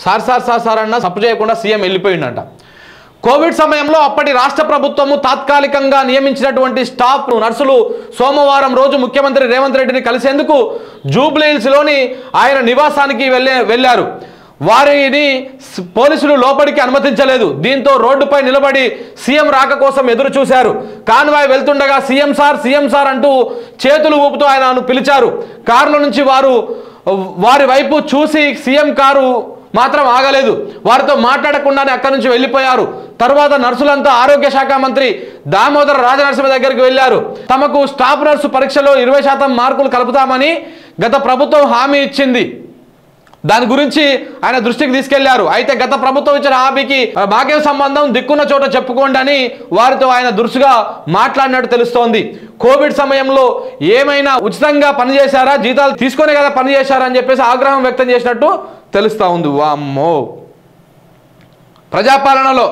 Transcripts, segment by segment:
Sir అన్న సప్పు చేయకుండా సీఎం వెళ్ళిపోయిందంట. కోవిడ్ సమయంలో అప్పటి రాష్ట్ర ప్రభుత్వము తాత్కాలికంగా నియమించినటువంటి స్టాఫ్ నర్సులు సోమవారం రోజు ముఖ్యమంత్రి రేవంత్ రెడ్డిని కలిసేందుకు జూబ్లీహిల్స్లోని ఆయన నివాసానికి వెళ్ళారు. వారిని పోలీసులు లోపలికి అనుమతించలేదు. దీంతో రోడ్డుపై నిలబడి సీఎం రాక కోసం ఎదురు చూశారు. కాన్వాయ్ వెళ్తుండగా సీఎం సార్ అంటూ చేతులు ఊపుతూ ఆయనను పిలిచారు. కారులో నుంచి వారి వైపు చూసి సీఎం కారు మాత్రం ఆగలేదు. వారితో మాట్లాడకుండానే అక్కడి నుంచి వెళ్ళిపోయారు. తర్వాత నర్సులంతా ఆరోగ్య శాఖ మంత్రి దామోదర రాజనరసింహ దగ్గరికి వెళ్ళారు. తమకు స్టాఫ్ నర్సు పరీక్షలో 20% మార్కులు కలుపుతామని గత ప్రభుత్వం హామీ ఇచ్చింది. దాని గురించి ఆయన దృష్టికి తీసుకెళ్లారు. అయితే గత ప్రభుత్వం ఇచ్చిన హామీకి మాకేం సంబంధం, దిక్కున్న చోట చెప్పుకోండి అని వారితో ఆయన దురుసుగా మాట్లాడినట్టు తెలుస్తోంది. కోవిడ్ సమయంలో ఏమైనా ఉచితంగా పనిచేశారా, జీతాలు తీసుకునే కదా పనిచేశారా అని చెప్పేసి ఆగ్రహం వ్యక్తం చేసినట్టు తెలుస్తూ ఉంది. వామ్మో, ప్రజాపాలనలో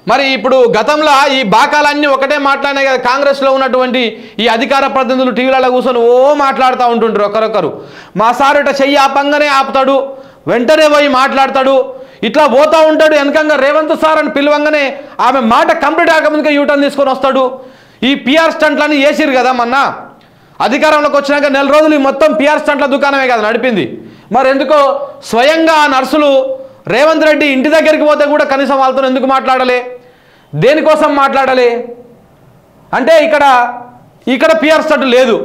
మరి ఇప్పుడు గతంలో ఈ బాకాలన్నీ ఒకటే మాట్లాడినాయి కదా. కాంగ్రెస్లో ఉన్నటువంటి ఈ అధికార ప్రతినిధులు టీవీలలో కూర్చొని మాట్లాడుతూ ఉంటుంటారు ఒకరొకరు. మా సార్ ఇట చెయ్యి ఆపంగానే ఆపుతాడు, వెంటనే పోయి మాట్లాడతాడు, ఇట్లా పోతూ ఉంటాడు. వెనకంగా రేవంత్ సార్ అని పిలవంగానే ఆమె మాట కంప్లీట్ కాకముందుగా యూటర్న్ తీసుకొని వస్తాడు. ఈ పిఆర్ స్టంట్లని వేసిరు కదా మొన్న అధికారంలోకి వచ్చినాక నెల రోజులు ఈ మొత్తం పిఆర్ స్టంట్ల దుకాణమే కదా నడిపింది. మరి ఎందుకో స్వయంగా నర్సులు రేవంత్ రెడ్డి ఇంటి దగ్గరికి పోతే కూడా కనీసం వాళ్ళతో ఎందుకు మాట్లాడలే, దేనికోసం మాట్లాడాలి అంటే ఇక్కడ పిఆర్ స్టంట్ లేదు,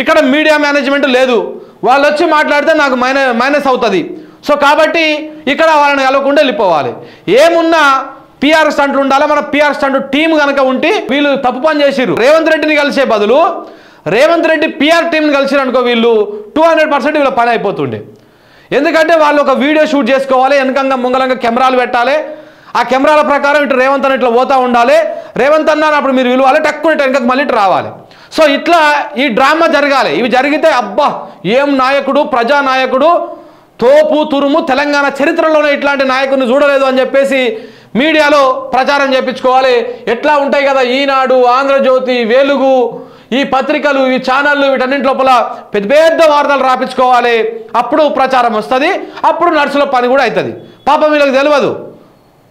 ఇక్కడ మీడియా మేనేజ్మెంట్ లేదు. వాళ్ళు వచ్చి మాట్లాడితే నాకు మైనస్ అవుతుంది. సో కాబట్టి ఇక్కడ వాళ్ళని కలవకుండా వెళ్ళిపోవాలి. ఏమున్నా పిఆర్ స్టంట్లు ఉండాలి. మన పిఆర్ స్టంట్ టీం కనుక ఉంటే వీళ్ళు తప్పు పని చేసిరు. రేవంత్ రెడ్డిని కలిసే బదులు రేవంత్ రెడ్డి పిఆర్ టీంని కలిసిరు అనుకో, వీళ్ళు 200% వీళ్ళ పని అయిపోతుండే. ఎందుకంటే వాళ్ళు ఒక వీడియో షూట్ చేసుకోవాలి, వెనకంగా ముంగలంగా కెమెరాలు పెట్టాలి. ఆ కెమెరాల ప్రకారం ఇటు రేవంత్ అన్న ఇట్లా పోతా ఉండాలి. రేవంత్ అన్న అప్పుడు మీరు విలువాలి, టక్కుని వెనకకు మళ్ళీ ఇటు రావాలి. సో ఇట్లా ఈ డ్రామా జరగాలి. ఇవి జరిగితే అబ్బా ఏం నాయకుడు, ప్రజానాయకుడు, తోపు తురుము, తెలంగాణ చరిత్రలోనే ఇట్లాంటి నాయకుడిని చూడలేదు అని చెప్పేసి మీడియాలో ప్రచారం చేయించుకోవాలి. ఎట్లా ఉంటాయి కదా ఈనాడు, ఆంధ్రజ్యోతి, వెలుగు, ఈ పత్రికలు, ఈ ఛానళ్ళు, వీటన్నింటి లోపల పెద్ద పెద్ద వార్తలు రాపించుకోవాలి. అప్పుడు ప్రచారం వస్తుంది, అప్పుడు నర్సుల పని కూడా అవుతుంది. పాపం వీళ్ళకి తెలియదు.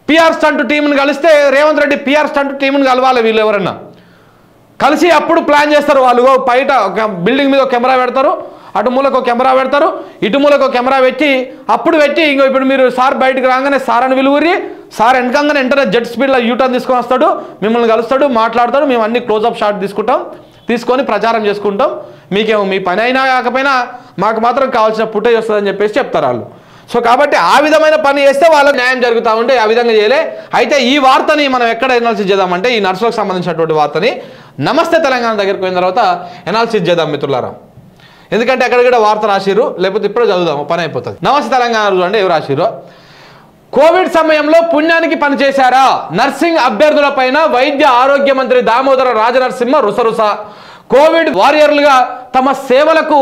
పిఆర్ స్టంట్ టీంని కలిస్తే రేవంత్ రెడ్డి పిఆర్ స్టంట్ టీంని కలవాలి. వీళ్ళు ఎవరన్నా కలిసి అప్పుడు ప్లాన్ చేస్తారు. వాళ్ళు బయట ఒక బిల్డింగ్ మీద ఒక కెమెరా పెడతారు, అటు మూలకు ఒక కెమెరా పెడతారు, ఇటు మూలకు ఒక కెమెరా పెట్టి ఇంకో ఇప్పుడు మీరు సార్ బయటకు రాగానే సార్ అని విలువరి, సార్ వెనకంగానే వెంటనే జెట్ స్పీడ్లో యూటర్న్ తీసుకొని వస్తాడు, మిమ్మల్ని కలుస్తాడు, మాట్లాడతాడు. మేము అన్ని క్లోజప్ షాట్ తీసుకొని ప్రచారం చేసుకుంటాం. మీకేమో మీ పని అయినా కాకపోయినా మాకు మాత్రం కావాల్సిన ఫుటేజ్ వస్తుందని చెప్పేసి చెప్తారు వాళ్ళు. సో కాబట్టి ఆ విధమైన పని చేస్తే వాళ్ళకి న్యాయం జరుగుతూ ఉంటే ఆ విధంగా చేయలే. అయితే ఈ వార్తని మనం ఎక్కడ ఎనాలిసిస్ చేద్దామంటే ఈ నర్సులకు సంబంధించినటువంటి వార్తని నమస్తే తెలంగాణ దగ్గరికి పోయిన తర్వాత ఎనాలిసిస్ చేద్దాం మిత్రులారా. ఎందుకంటే అక్కడ కూడా వార్త రాసిరు, లేకపోతే ఇప్పుడే చదువుదాము, పని అయిపోతుంది. నమస్తే తెలంగాణ రోజు అంటే ఎవరు రాసిరు? కోవిడ్ సమయంలో పుణ్యానికి పనిచేశారా? నర్సింగ్ అభ్యర్థులపైన వైద్య ఆరోగ్య మంత్రి దామోదర రాజనరసింహ రుసరుస. కోవిడ్ వారియర్లుగా తమ సేవలకు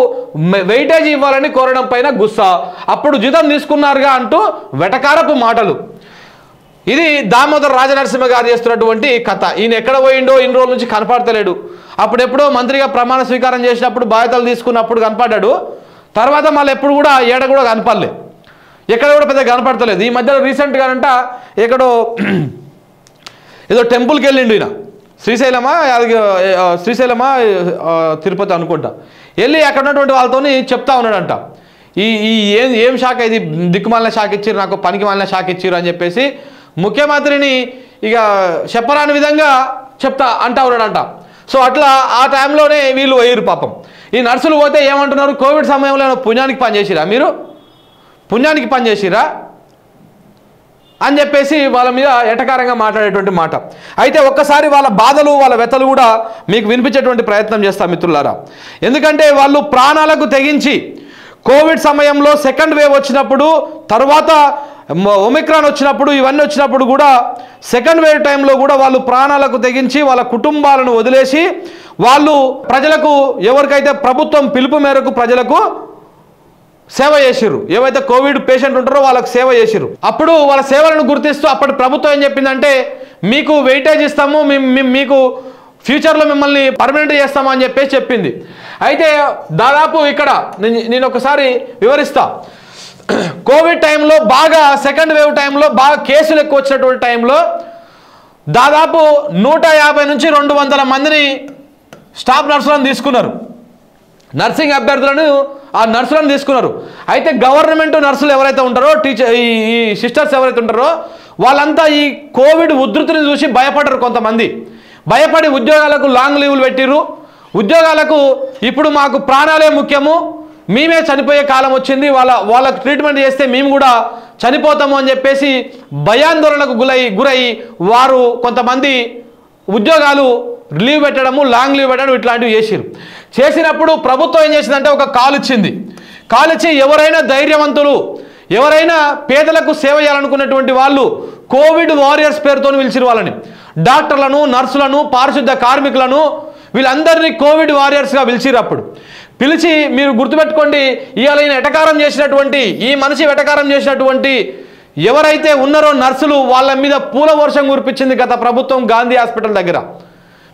వెయిటేజ్ ఇవ్వాలని కోరడం పైన గుస్సా. అప్పుడు జీతం తీసుకున్నారుగా అంటూ వెటకారపు మాటలు. ఇది దామోదర రాజనరసింహ గారు చేస్తున్నటువంటి కథ. ఈయన ఎక్కడ పోయిండో ఇన్ని రోజుల నుంచి కనపడతలేడు. అప్పుడెప్పుడో మంత్రిగా ప్రమాణ స్వీకారం చేసినప్పుడు బాధ్యతలు తీసుకున్నప్పుడు కనపడ్డాడు. తర్వాత మళ్ళీ ఎప్పుడు కూడా ఏడ కూడా కనపడలే, ఎక్కడ కూడా పెద్దగా కనపడతలేదు. ఈ మధ్యలో రీసెంట్గానంట ఎక్కడో ఏదో టెంపుల్కి వెళ్ళిండు ఈయన, శ్రీశైలమా తిరుపతి అనుకుంటా. వెళ్ళి అక్కడ ఉన్నటువంటి వాళ్ళతో చెప్తా ఉన్నాడంట, ఈ ఏం శాఖ ఇది, దిక్కుమాలిన శాఖ ఇచ్చిర్రు, నాకు పనికి మాలిన శాఖ ఇచ్చిర్రు అని చెప్పేసి ముఖ్యమంత్రిని ఇక చెప్పరాని విధంగా అంటా ఉన్నాడంట. సో అట్లా ఆ టైంలోనే వీళ్ళు పోయారు పాపం. ఈ నర్సులు పోతే ఏమంటున్నారు, కోవిడ్ సమయంలో పుణ్యానికి పనిచేసిరా, మీరు పుణ్యానికి పనిచేసిరా అని చెప్పేసి వాళ్ళ మీద ఎటకారంగా మాట్లాడేటువంటి మాట. అయితే ఒక్కసారి వాళ్ళ బాధలు, వాళ్ళ వ్యతలు కూడా మీకు వినిపించేటువంటి ప్రయత్నం చేస్తాం మిత్రులారా. ఎందుకంటే వాళ్ళు ప్రాణాలకు తెగించి కోవిడ్ సమయంలో సెకండ్ వేవ్ వచ్చినప్పుడు, తర్వాత ఒమిక్రాన్ వచ్చినప్పుడు, ఇవన్నీ వచ్చినప్పుడు కూడా సెకండ్ వేవ్ టైంలో కూడా వాళ్ళు ప్రాణాలకు తెగించి వాళ్ళ కుటుంబాలను వదిలేసి వాళ్ళు ప్రజలకు, ఎవరికైతే ప్రభుత్వం పిలుపు మేరకు ప్రజలకు సేవ చేసిర్రు, ఏవైతే కోవిడ్ పేషెంట్ ఉంటారో వాళ్ళకు సేవ చేసిర్రు. అప్పుడు వాళ్ళ సేవలను గుర్తిస్తూ అప్పటి ప్రభుత్వం ఏం చెప్పిందంటే, మీకు వెయిటేజ్ ఇస్తాము, మీకు ఫ్యూచర్లో మిమ్మల్ని పర్మనెంట్ చేస్తామని చెప్పేసి చెప్పింది. అయితే దాదాపు ఇక్కడ నేను ఒకసారి వివరిస్తా. కోవిడ్ టైంలో బాగా సెకండ్ వేవ్ టైంలో బాగా కేసులు ఎక్కువ వచ్చినటువంటి టైంలో దాదాపు 150 నుంచి 200 మందిని స్టాఫ్ నర్సులను తీసుకున్నారు. నర్సింగ్ అభ్యర్థులను ఆ నర్సులను తీసుకున్నారు. అయితే గవర్నమెంట్ నర్సులు ఎవరైతే ఉంటారో ఈ సిస్టర్స్ ఎవరైతే ఉంటారో వాళ్ళంతా ఈ కోవిడ్ ఉధృతిని చూసి భయపడరు. కొంతమంది భయపడి ఉద్యోగాలకు లాంగ్ లీవ్లు పెట్టిర్రు. ఉద్యోగాలకు ఇప్పుడు మాకు ప్రాణాలే ముఖ్యము, మేమే చనిపోయే కాలం వచ్చింది, వాళ్ళకు ట్రీట్మెంట్ చేస్తే మేము కూడా చనిపోతాము అని చెప్పేసి భయాందోళనకు గురై వారు కొంతమంది ఉద్యోగాలు లీవ్ పెట్టడము, లాంగ్ లీవ్ పెట్టడం ఇట్లాంటివి చేసినప్పుడు ప్రభుత్వం ఏం చేసిందంటే ఒక కాల్ ఇచ్చి ఎవరైనా ధైర్యవంతులు, ఎవరైనా పేదలకు సేవ చేయాలనుకున్నటువంటి వాళ్ళు కోవిడ్ వారియర్స్ పేరుతో పిలిచిరు. వాళ్ళని డాక్టర్లను, నర్సులను, పారిశుద్ధ కార్మికులను వీళ్ళందరినీ కోవిడ్ వారియర్స్గా పిలిచిరు. పిలిచి మీరు గుర్తుపెట్టుకోండి, ఇవాళ ఈ మనిషి వెటకారం చేసినటువంటి ఎవరైతే ఉన్నారో నర్సులు వాళ్ళ మీద పూల వర్షం కురిపించింది గత ప్రభుత్వం గాంధీ హాస్పిటల్ దగ్గర.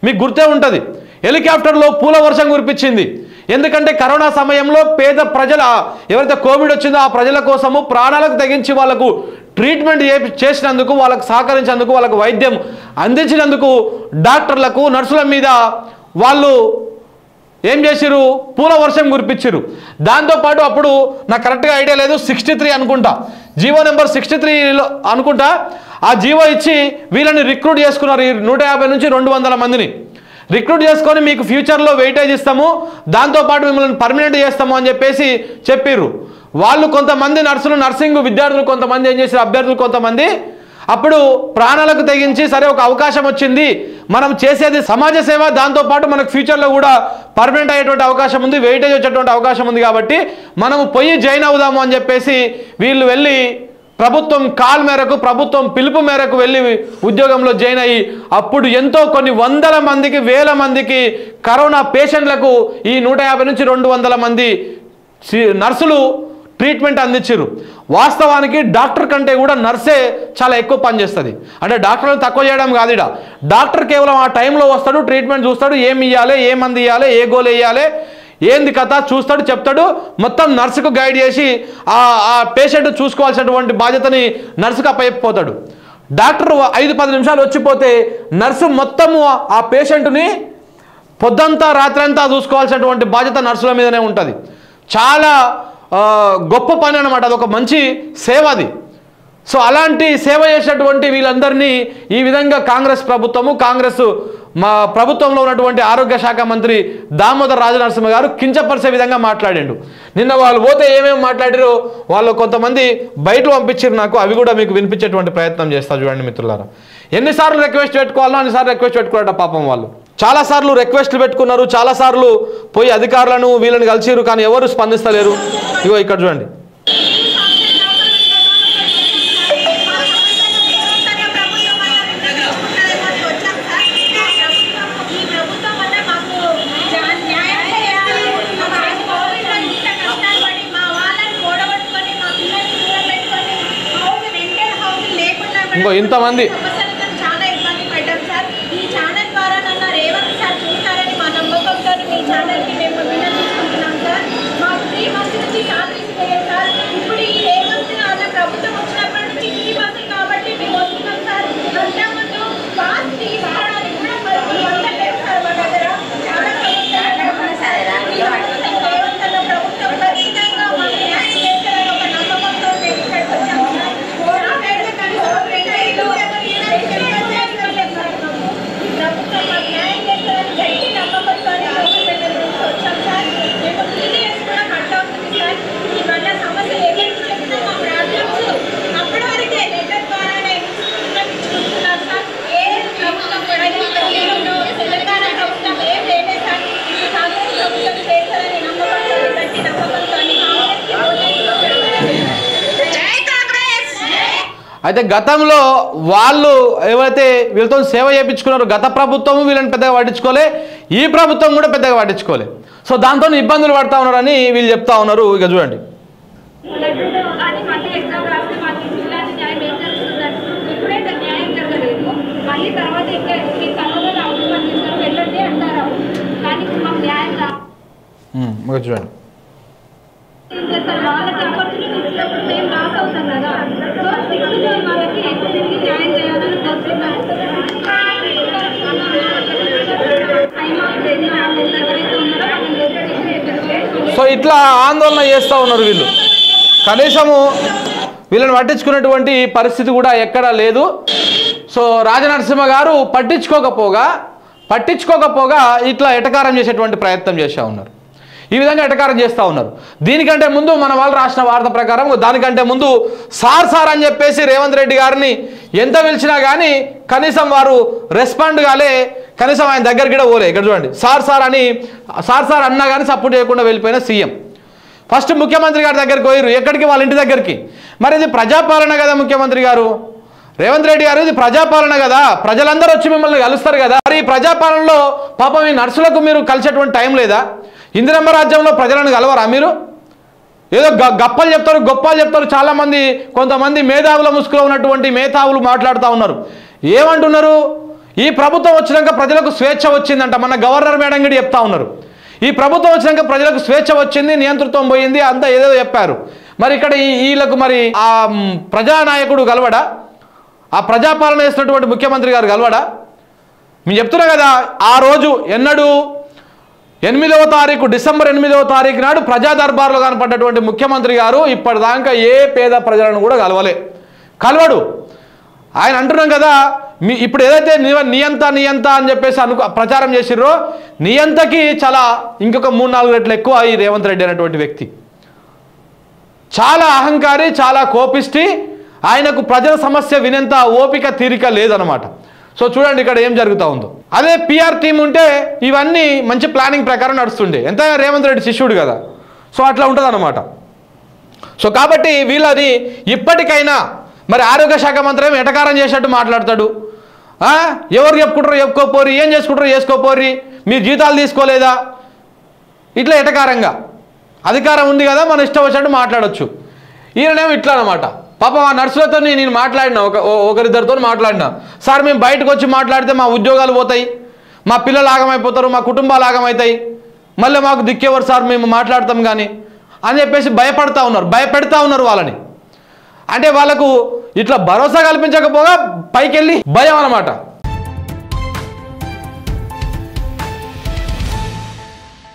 మీకు గుర్తే ఉంటుంది, హెలికాప్టర్లో పూల వర్షం కురిపించింది. ఎందుకంటే కరోనా సమయంలో పేద ప్రజల ఎవరైతే కోవిడ్ వచ్చిందో ఆ ప్రజల కోసము ప్రాణాలకు తెగించి వాళ్ళకు ట్రీట్మెంట్ చేసినందుకు, వాళ్ళకు సహకరించినందుకు, వాళ్ళకు వైద్యం అందించినందుకు డాక్టర్లకు, నర్సుల మీద వాళ్ళు ఏం చేసిరు, పూల వర్షం కురిపించారు. దాంతోపాటు అప్పుడు నాకు కరెక్ట్గా ఐడియా లేదు, 63 అనుకుంటా, జీవో నెంబర్ 63 అనుకుంటా, ఆ జీవో ఇచ్చి వీళ్ళని రిక్రూట్ చేసుకున్నారు. 150 నుంచి 200 మందిని రిక్రూట్ చేసుకొని మీకు ఫ్యూచర్లో వెయిటేజ్ ఇస్తాము, దాంతోపాటు మిమ్మల్ని పర్మనెంట్ చేస్తాము అని చెప్పేసి చెప్పిర్రు. వాళ్ళు కొంతమంది నర్సులు, నర్సింగ్ విద్యార్థులు కొంతమంది ఏం చేశారు, అభ్యర్థులు కొంతమంది అప్పుడు ప్రాణాలకు తెగించి సరే ఒక అవకాశం వచ్చింది, మనం చేసేది సమాజ సేవ, దాంతోపాటు మనకు ఫ్యూచర్లో కూడా పర్మనెంట్ అయ్యేటువంటి అవకాశం ఉంది, వెయిటేజ్ వచ్చేటువంటి అవకాశం ఉంది కాబట్టి మనము పోయి జాయిన్ అవుదాము అని చెప్పేసి వీళ్ళు వెళ్ళి ప్రభుత్వం కాల్ మేరకు, ప్రభుత్వం పిలుపు మేరకు వెళ్ళి ఉద్యోగంలో జాయిన్ అయ్యి అప్పుడు ఎంతో కొన్ని వందల మందికి, వేల మందికి కరోనా పేషెంట్లకు ఈ 150 నుంచి 200 మంది నర్సులు ట్రీట్మెంట్ అందించారు. వాస్తవానికి డాక్టర్ కంటే కూడా నర్సే చాలా ఎక్కువ పనిచేస్తుంది. అంటే డాక్టర్లను తక్కువ చేయడం కాదు, డాక్టర్ కేవలం ఆ టైంలో వస్తాడు, ట్రీట్మెంట్ చూస్తాడు, ఏమి ఇవ్వాలి, ఏ మంది ఇవ్వాలి, ఏ గోలు వేయాలి, ఏంది కథ చూస్తాడు, చెప్తాడు, మొత్తం నర్సుకు గైడ్ చేసి ఆ పేషెంట్ చూసుకోవాల్సినటువంటి బాధ్యతని నర్సుకు అప్పచెప్పిపోతాడు. డాక్టర్ 5-10 నిమిషాలు వచ్చిపోతే నర్సు మొత్తము ఆ పేషెంట్ని పొద్దంతా రాత్రంతా చూసుకోవాల్సినటువంటి బాధ్యత నర్సుల మీదనే ఉంటుంది. చాలా గొప్ప పని అన్నమాట, అదొక మంచి సేవ అది. సో అలాంటి సేవ చేసేటువంటి వీళ్ళందరినీ ఈ విధంగా కాంగ్రెస్ మా ప్రభుత్వంలో ఉన్నటువంటి ఆరోగ్య శాఖ మంత్రి దామోదర్ రాజనరసింహ గారు కించపరిచే విధంగా మాట్లాడిండు. నిన్న వాళ్ళు పోతే ఏమేమి మాట్లాడారో వాళ్ళు కొంతమంది బయట పంపించారు నాకు, అవి కూడా మీకు వినిపించేటువంటి ప్రయత్నం చేస్తా చూడండి మిత్రులారా. ఎన్నిసార్లు రిక్వెస్ట్ పెట్టుకోవాలో అన్నిసార్లు రిక్వెస్ట్ పెట్టుకోవాలట పాపం వాళ్ళు. చాలాసార్లు రిక్వెస్ట్లు పెట్టుకున్నారు, చాలాసార్లు పోయి అధికారులను వీళ్ళని కలిసిరు, కానీ ఎవరు స్పందిస్తలేరు. ఇగో ఇక్కడ చూడండి. ఇంకో ఇంతమంది అయితే గతంలో వాళ్ళు ఎవరైతే వీళ్ళతో సేవ చేయించుకున్నారో గత ప్రభుత్వం వీళ్ళని పెద్దగా పట్టించుకోలే, ఈ ప్రభుత్వం కూడా పెద్దగా పట్టించుకోలే. సో దాంతో ఇబ్బందులు పడతా ఉన్నారని వీళ్ళు చెప్తా ఉన్నారు. ఇక చూడండి. చూడండి ఇట్లా ఆందోళన చేస్తూ ఉన్నారు వీళ్ళు. కనీసము వీళ్ళని పట్టించుకున్నటువంటి పరిస్థితి కూడా ఎక్కడా లేదు. సో రాజనరసింహ గారు పట్టించుకోకపోగా ఇట్లా ఎటకారం చేసేటువంటి ప్రయత్నం చేస్తూ ఉన్నారు. ఈ విధంగా ఎటకారం చేస్తూ ఉన్నారు. దీనికంటే ముందు మన వాళ్ళు రాసిన వార్త ప్రకారం దానికంటే ముందు సార్ అని చెప్పేసి రేవంత్ రెడ్డి గారిని ఎంత పిలిచినా కానీ కనీసం వారు రెస్పాండ్ కాలే, కనీసం ఆయన దగ్గరికి కూడా పోలే. ఇక్కడ చూడండి, సార్ అన్నా కానీ సపోర్ట్ చేయకుండా వెళ్ళిపోయిన సీఎం. ఫస్ట్ ముఖ్యమంత్రి గారి దగ్గరికి పోయారు. ఎక్కడికి? వాళ్ళ ఇంటి దగ్గరికి. మరి ఇది ప్రజాపాలన కదా ముఖ్యమంత్రి గారు, రేవంత్ రెడ్డి గారు, ఇది ప్రజాపాలన కదా, ప్రజలందరూ వచ్చి మిమ్మల్ని కలుస్తారు కదా. మరి ఈ ప్రజాపాలనలో పాపం ఈ నర్సులకు మీరు కలిసేటువంటి టైం లేదా? ఇందిరమ్మ రాజ్యంలో ప్రజలను కలవరా మీరు? ఏదో గొప్పలు చెప్తారు చాలామంది, కొంతమంది మేధావుల ముసుగులో ఉన్నటువంటి మేధావులు మాట్లాడుతూ ఉన్నారు. ఏమంటున్నారు? ఈ ప్రభుత్వం వచ్చినాక ప్రజలకు స్వేచ్ఛ వచ్చిందంట. మన గవర్నర్ మేడం కూడా చెప్తా ఉన్నారు, ఈ ప్రభుత్వం వచ్చినాక ప్రజలకు స్వేచ్ఛ వచ్చింది, నియంతృత్వం పోయింది, అంతా ఏదో చెప్పారు. మరి ఇక్కడ వీళ్ళకు మరి ఆ ప్రజానాయకుడు కలవడా? ఆ ప్రజాపాలన చేస్తున్నటువంటి ముఖ్యమంత్రి గారు కలవడా? మేము చెప్తున్నా కదా, ఆ రోజు ఎన్నడూ 8వ తారీఖు, డిసెంబర్ 8వ తారీఖు నాడు ప్రజా దర్బార్లో కనపడ్డటువంటి ముఖ్యమంత్రి గారు ఇప్పటిదాకా ఏ పేద ప్రజలను కూడా కలవడు. ఆయన అంటున్నాం కదా, ఇప్పుడు ఏదైతే నియంత అని చెప్పేసి ప్రచారం చేసిర్రో, నియంతకి చాలా ఇంకొక 3-4 రెట్లు ఎక్కువ ఈ రేవంత్ రెడ్డి అనేటువంటి వ్యక్తి. చాలా అహంకారి, చాలా కోపిష్టి. ఆయనకు ప్రజల సమస్య వినేంత ఓపిక తీరిక లేదనమాట. సో చూడండి ఇక్కడ ఏం జరుగుతూ ఉందో. అదే పిఆర్ టీం ఉంటే ఇవన్నీ మంచి ప్లానింగ్ ప్రకారం నడుస్తుండే. ఎంత రేవంత్ రెడ్డి శిష్యుడు కదా, సో అట్లా ఉంటుంది అనమాట. సో కాబట్టి వీళ్ళది ఇప్పటికైనా మరి ఆరోగ్య శాఖ మంత్రి ఏమో ఎటకారం చేసినట్టు మాట్లాడతాడు. ఎవరు చెప్పుకుంటారో చెప్పుకోపోరి, ఏం చేసుకుంటారో చేసుకోపోరి, మీరు జీతాలు తీసుకోలేదా, ఇట్లా ఎటకారంగా. అధికారం ఉంది కదా, మన ఇష్టం వచ్చినట్టు మాట్లాడచ్చు. ఈయననేమో ఇట్లా అనమాట. పాపం ఆ నర్సులతో నేను మాట్లాడినా, ఒకరిద్దరితో మాట్లాడినా, సార్ మేము బయటకు వచ్చి మాట్లాడితే మా ఉద్యోగాలు పోతాయి, మా పిల్లలు ఆగమైపోతారు, మా కుటుంబాలు ఆగమవుతాయి, మళ్ళీ మాకు దిక్కేవారు సార్, మేము మాట్లాడతాం కానీ అని చెప్పేసి భయపెడతా ఉన్నారు వాళ్ళని. అంటే వాళ్ళకు ఇట్లా భరోసా కల్పించకపోగా పైకి వెళ్ళి భయం అన్నమాట.